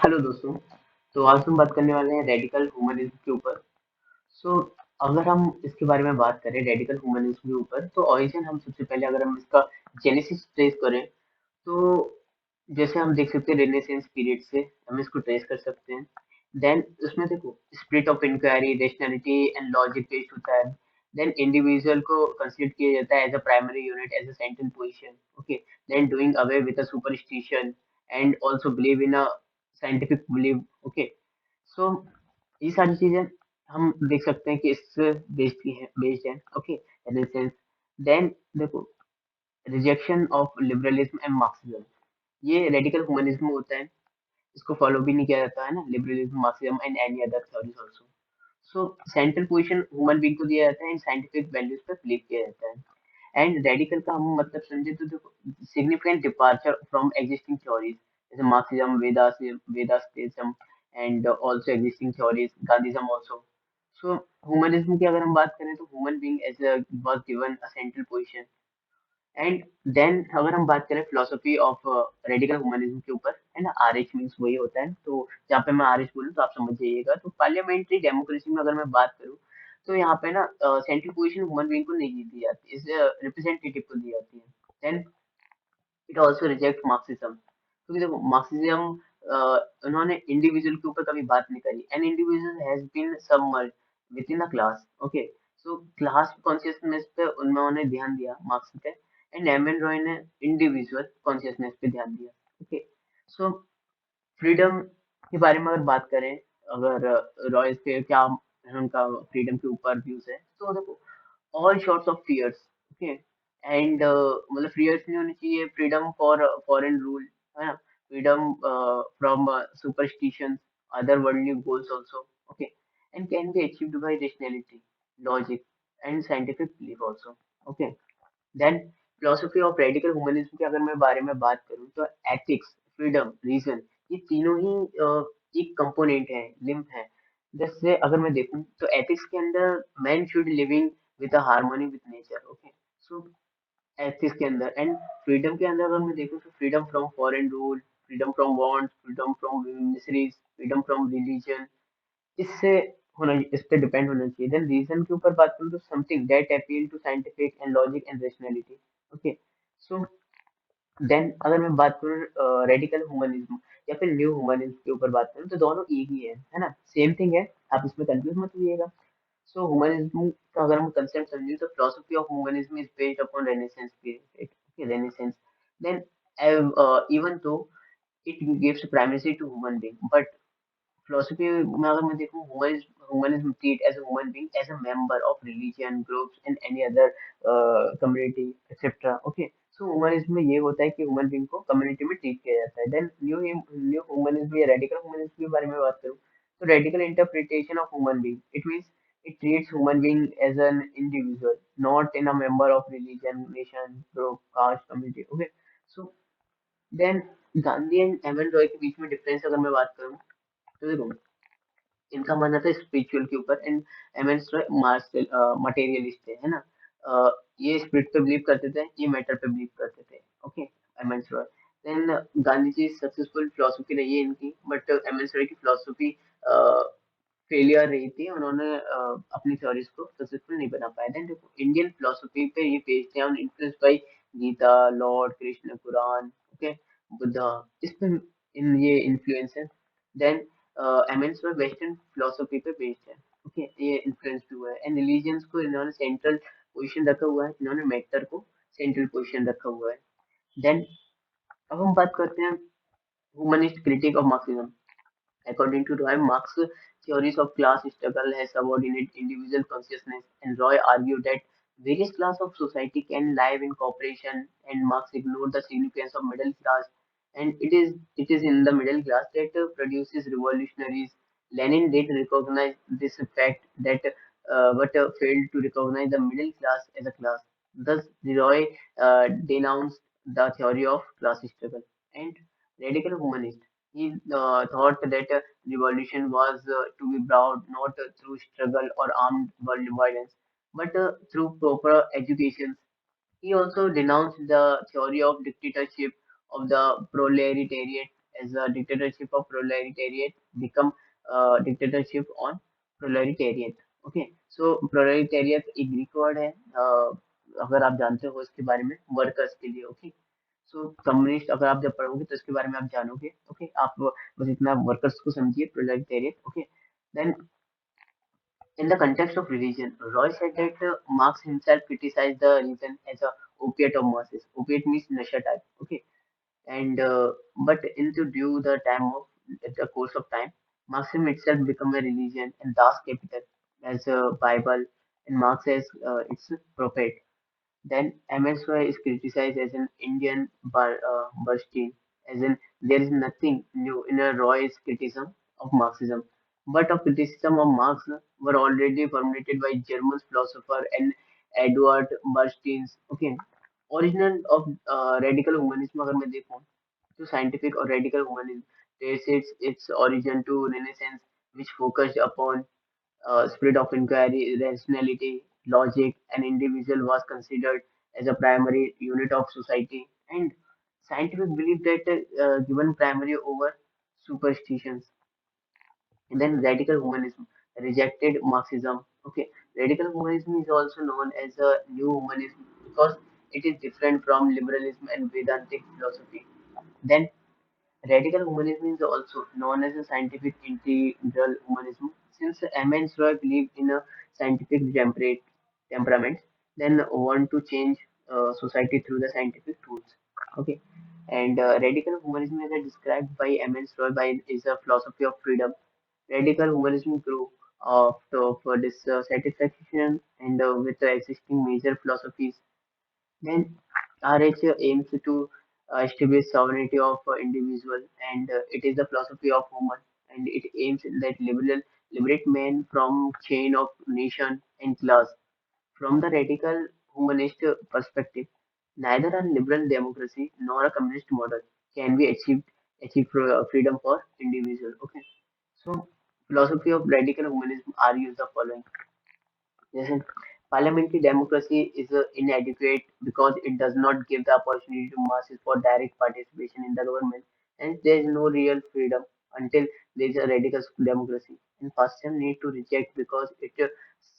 Hello दोस्तों। तो आज हम बात करने वाले हैं रेडिकल ह्यूमनिज्म के ऊपर। सो अगर हम इसके बारे में बात करें रेडिकल ह्यूमनिज्म के ऊपर, तो ओरिजिन हम सबसे पहले अगर हम इसका जेनेसिस ट्रेस करें, तो जैसे हम देख सकते हैं रेनेसेंस पीरियड से हम इसको ट्रेस कर सकते हैं। देन उसमें देखो spirit of inquiry, rationality and logic based होता है। देन इंडिविजुअल को कंसीडर किया जाता है as a primary unit, as a central position. Okay. Then doing away with a superstition and also believe in a scientific believe. Okay. So ये सारी चीजें हम देख सकते हैं कि इससे बेस्ड है। ओके। इन सेंस देन देखो rejection of liberalism and Marxism, ये रेडिकल ह्यूमनिज्म होता है। इसको फॉलो भी नहीं किया जाता है ना, liberalism, Marxism and any other theories also. So central position human being को दिया जाता है एंड साइंटिफिक वैल्यूज पे बिलीव किया जाता है। एंड रेडिकल का हम मतलब समझे तो देखो significant departure from existing theories, जैसे Marxism, Vedantism and also existing theories, Gandhism also. So humanism की अगर हम बात करें तो human being as a was given a central position. And then अगर हम बात करें फिलोसफी ऑफ रेडिकल ह्यूमनिज्म के ऊपर, है ना, आरएच मींस वही होता है। तो जहाँ पे मैं आरएच बोलूँ तो आप समझ जाइएगा। तो पार्लियामेंट्री डेमोक्रेसी में अगर मैं बात करूँ, तो यहाँ पे ना सेंट्रल पोजीशन ह्यूमन बीइंग को नहीं दी जाती, इस रिप्रेजेंटेटिव को दी जाती है। Then it also reject Marxism, क्योंकि देखो मार्क्सिज्म उन्होंने इंडिविजुअल के ऊपर कभी बात नहीं करी। An individual has been submerged within a class. Okay. So class consciousness पे उन्होंने ध्यान दिया मार्क्स पे, एंड एम एन रॉय ने इंडिविजुअल कॉन्शियसनेस पे ध्यान दिया। ओके। सो फ्रीडम के बारे में अगर बात करें, अगर रॉयस के क्या उनका फ्रीडम के ऊपर व्यूज है, तो देखो all sorts of fears, okay, and मतलब fears नहीं होनी चाहिए, freedom for foreign rule, है ना, freedom from superstitions, other worldly goals also, okay, and can be achieved by rationality, logic and scientific belief also, okay. Then philosophy of radical humanism के अगर मैं बारे में बात करूं, तो एथिक्स, फ्रीडम, रीजन, ये तीनों ही एक कंपोनेंट है, लिंक है। जैसे अगर मैं देखूं तो एथिक्स के अंदर man should living with a harmony with nature. Okay. So ethics के अंदर एंड फ्रीडम के अंदर अगर मैं देखूं तो freedom from foreign rule, freedom from wants, freedom from miseries, freedom from religion, इससे होना, इस पे डिपेंड होना चाहिए। देन रीजन के ऊपर बात करूँ तो something that appeal to scientific and logic and rationality. Okay. So then अगर मैं बात करूँ रेडिकल ह्यूमनिज्म या फिर न्यू ह्यूमनिज्म के ऊपर बात करूँ, तो दोनों एक ही है ना, सेम थिंग है। आप इसमें कंफ्यूज मत होइएगा। सो ह्यूमनिज्म का अगर हम कंसेप्ट समझें, तो philosophy of humanism is based upon renaissance period. Okay, renaissance. Then even though it gives primacy to human being, but philosophy में अगर मैं देखूँ, humanism treat as a human being as a member of religion groups and any other community etc. Okay. So humanism में ये होता है कि human being को कम्युनिटी में ट्रीट किया जाता है। देन न्यू ह्यूमनिज्म या रेडिकल ह्यूमनिज्म के बारे में बात करूँ, तो radical interpretation of human being, it means it treats human being as an individual, not in a member of religion, nation, group, caste, community. Okay. So then Gandhi and M N Roy के बीच में difference अगर मैं बात करूँ, तो देखो इनका मानना था स्पिरिचुअल के ऊपर, एंड एमएन मार्शल मटेरियलिस्ट है ना। ये स्पिरिट पे बिलीव करते थे, ये मैटर पे बिलीव करते थे। Okay. M N Roy. Then Gandhi ji successful philosophy रही है इनकी, बट एमएन रॉय की फिलोसफी फेलियर रही थी, उन्होंने अपनी थ्योरीज को सक्सेसफुल नहीं बना पाए। देन देखो इंडियन फिलोसफी पे ये बेस्ड है on influence by Gita, lord Krishna, Quran, okay, Buddha, इस पे इन ये इन्फ्लुएंस है। देन एमएन्स में वेस्टर्न फिलोसफी पे बेस्ड है। ओके, ये इन्फ्लुएंस भी हुआ है, एंड रिलीजियंस को इन्होंने सेंट्रल पोजीशन रखा हुआ है, इन्होंने मैटर को सेंट्रल पोजीशन रखा हुआ है। देन अब हम बात करते हैं humanist critic of Marxism. According to Roy, Marx, theories of class struggle has subordinate individual consciousness, and Roy argued that various classes of society can live in cooperation, and Marx ignored the significance of middle class. And it is in the middle class that produces revolutionaries. Lenin did recognize this fact that but failed to recognize the middle class as a class. Thus, Roy denounced the theory of class struggle. And radical humanist, he thought that revolution was to be brought not through struggle or armed violence, but through proper education. He also denounced the theory of dictatorship of the proletariat as a dictatorship of proletariat become dictatorship on proletariat. Okay, so proletariat एक Greek word है, अगर आप जानते हो इसके बारे में, workers के लिए। ओके, सो कम्युनिस्ट अगर आप जब पढ़ोगे तो इसके बारे में आप जानोगे। ओके, आप बस इतना वर्कर्स को समझिए, proletariat. Okay, then in the context of religion, Roy said that Marx himself criticized the religion as a opiate of masses. Opiate means nasha type. Okay, and but into due the time of the course of time, Marxism itself become a religion and Das Kapital as a Bible, and Marx as its prophet. Then MSY is criticized as an Indian Bernstein, as in there is nothing new in a Roy's criticism of Marxism, but of criticism of Marx were already formulated by German philosopher and Edward Bernstein's. Okay, original of radical humanism अगर मैं देखूं तो scientific or radical humanism traces its origin to Renaissance, which focused upon spirit of inquiry, rationality, logic, and individual was considered as a primary unit of society, and scientific belief that given primary over superstitions. And then radical humanism rejected Marxism. Okay, radical humanism is also known as a new humanism because it is different from liberalism and Vedantic philosophy. Then radical humanism is also known as a scientific integral humanism, since M. Roy believed in a scientific temperament, then want to change society through the scientific tools. Okay, and radical humanism, as described by M. Roy, is a philosophy of freedom. Radical humanism grew for dissatisfaction and with the existing major philosophies. Then RH aims to establish sovereignty of individual, and it is the philosophy of human, and it aims that liberate man from chain of nation and class. From the radical humanist perspective, neither a liberal democracy nor a communist model can be achieve freedom for individual. Okay, so philosophy of radical humanism argues the following. Yes, parliamentary democracy is inadequate because it does not give the opportunity to masses for direct participation in the government, and there is no real freedom until there is a radical democracy. And fascism need to reject because it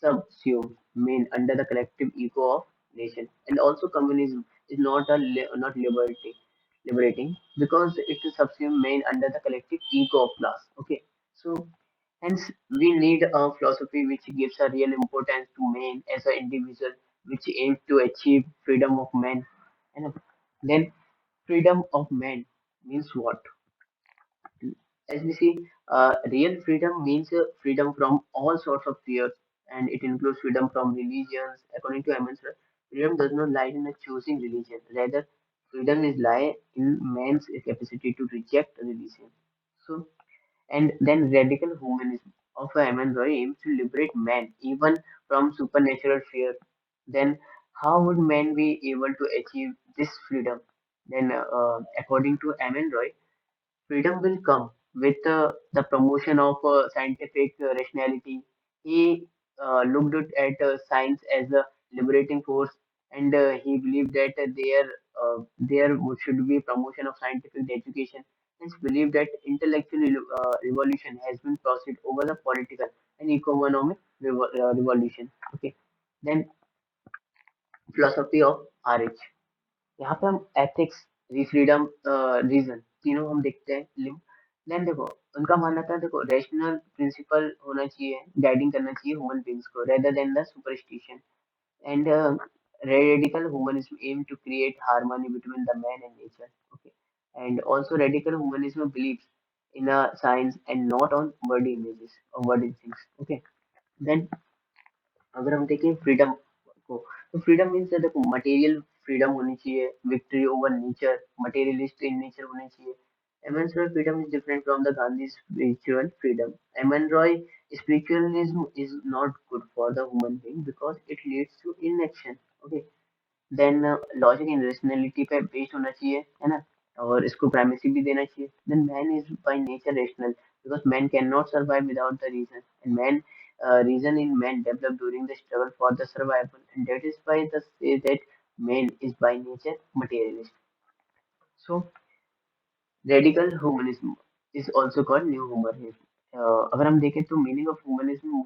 subsumes men under the collective ego of nation. And also communism is not not liberating because it subsumes men under the collective ego of class. Okay, so hence, we need a philosophy which gives a real importance to man as an individual, which aims to achieve freedom of man. And then, freedom of man means what? As we see, real freedom means freedom from all sorts of fears, and it includes freedom from religions. According to Emmons, freedom does not lie in a choosing religion. Rather, freedom is lie in man's capacity to reject religion. So, and then radical humanism of Aman Roy aims to liberate man even from supernatural fear. Then how would man be able to achieve this freedom? Then according to Aman Roy, freedom will come with the promotion of scientific rationality. He looked at science as a liberating force, and he believed that there should be promotion of scientific education. Hence, believed that intellectual revolution has been proceed over the political and economic revolution. Okay, then philosophy of RH. यहाँ पे हम ethics, freedom, reason तीनों हम देखते हैं link. Then देखो उनका मानना था, देखो रेशनल प्रिंसिपल होना चाहिए, गाइडिंग करना चाहिए ह्यूमन बींग्स को rather than the superstition. And radical humanism aim to create harmony between the man and nature. Okay, and also radical humanism believes in a science and not on word images or word things. Okay, then अगर हम देखें freedom को, तो freedom means देखो material freedom होनी चाहिए, victory over nature, materialist in nature होने चाहिए। एमन Roy freedom is different from the Gandhi spiritual freedom. एमन Roy spiritualism is not good for the human being because it leads to inaction. Okay, then logic and rationality पे based होना चाहिए, है ना, और इसको प्राइमेसी भी देना चाहिए। Then man is by nature rational because man can not survive without the reason, and man reason in man developed during the struggle for the survival, and that is why the say that man is by nature materialist. So radical humanism is also called new humanism. अगर हम देखें तो meaning of humanism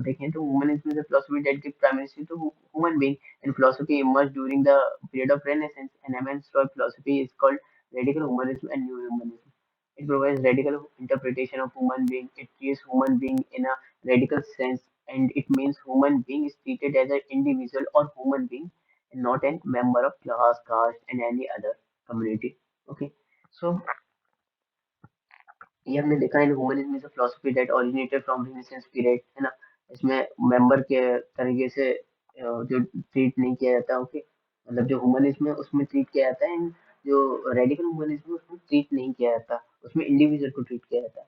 देखें तो humanism is a philosophy that give primacy to human being and philosophy emerge during the period of renaissance and immense philosophy is called radical humanism and new humanism. It provides radical interpretation of human being. It treats human being in a radical sense, and it means human being is treated as an individual or human being and not a member of class, caste, and any other community. Okay, so ये हमने देखा है humanism is a philosophy that originated from renaissance period, है ना। इसमें member के तरीके से जो ट्रीट नहीं किया जाता, ओके, मतलब जो ह्यूमनिज्म है उसमें ट्रीट किया जाता है, and जो रेडिकल ह्यूमनिज्म है उसमें ट्रीट नहीं किया जाता, उसमें इंडिविजुअल को ट्रीट किया जाता है।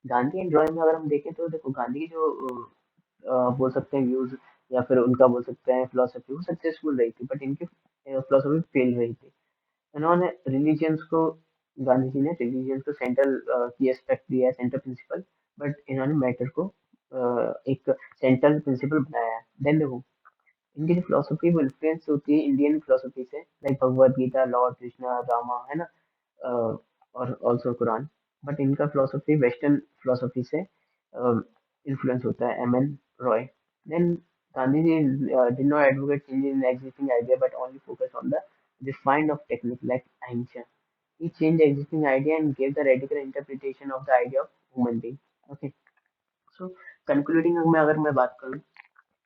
गांधी एंड रॉय में अगर हम देखें तो देखो गांधी की जो बोल सकते हैं व्यूज या फिर उनका बोल सकते हैं फिलोसफी, वो सक्सेसफुल रही थी, बट इनकी फिलोसफी फेल रही थी। इन्होंने रिलीजियंस को गांधी जी ने रिलीजियंस को सेंट्रल की एस्पेक्ट दिया है, सेंट्रल प्रिंसिपल, बट इन्होंने मैटर को एक सेंट्रल प्रिंसिपल बनाया है। देन देखो इनकी जो फिलोसफी वो इन्फ्लुएंस होती है इंडियन फिलोसफी से, लाइक भगवद गीता, लॉर्ड कृष्णा, रामा, है ना, और ऑल्सो कुरान। बट इनका फिलोसफी वेस्टर्न फिलोसफी से इन्फ्लुएंस होता है। M N Roy, then Gandhi ji did not advocate changes in existing idea but only focus on the refined of technique like ancient. He changed the existing idea and gave the radical interpretation of the idea of human being. Okay, so concluding में अगर मैं बात करूँ,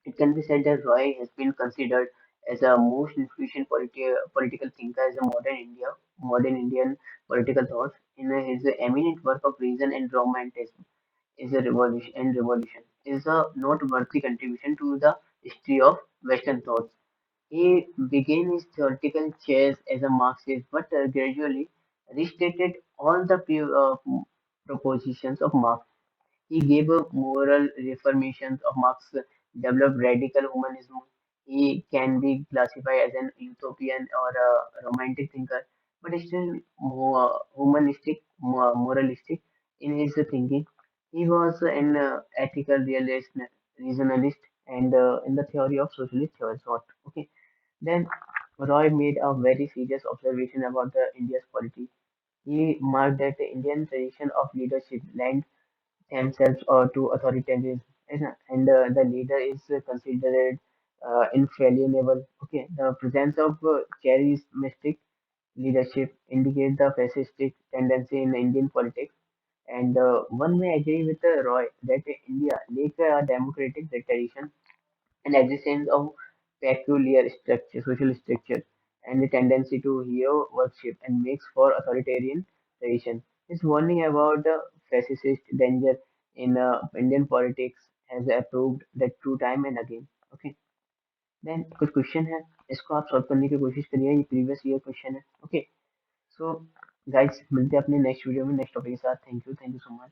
it can be said that Roy has been considered as a most influential political thinker as a modern Indian political thought. In his eminent work of Reason and Romanticism Revolution is a noteworthy contribution to the history of Western thought. He began his theoretical chase as a Marxist, but gradually restated all the propositions of Marx. He gave a moral reformations of Marx, developed radical humanism. He can be classified as an utopian or a romantic thinker, but still more humanistic, more moralistic in his thinking. He was an ethical realist, reasonalist, and in the theory of socialist thought. Okay, then Roy made a very serious observation about the India's polity. He marked that the Indian tradition of leadership lent themselves or to authoritarianism, and the leader is considered infallible. Okay, the presence of charismatic leadership indicates the fascistic tendency in Indian politics, and one may agree with Roy that India lacks a democratic tradition and existence of peculiar structure, social structure, and the tendency to hero worship and makes for authoritarian tradition. His warning about the fascist danger in Indian politics has proved that true time and again. Okay, then कुछ question है, इसको आप solve करने की कोशिश करिए, ये previous year question है। ओके, सो गाइस मिलते हैं अपने नेक्स्ट वीडियो में नेक्स्ट टॉपिक के साथ। Thank you so much.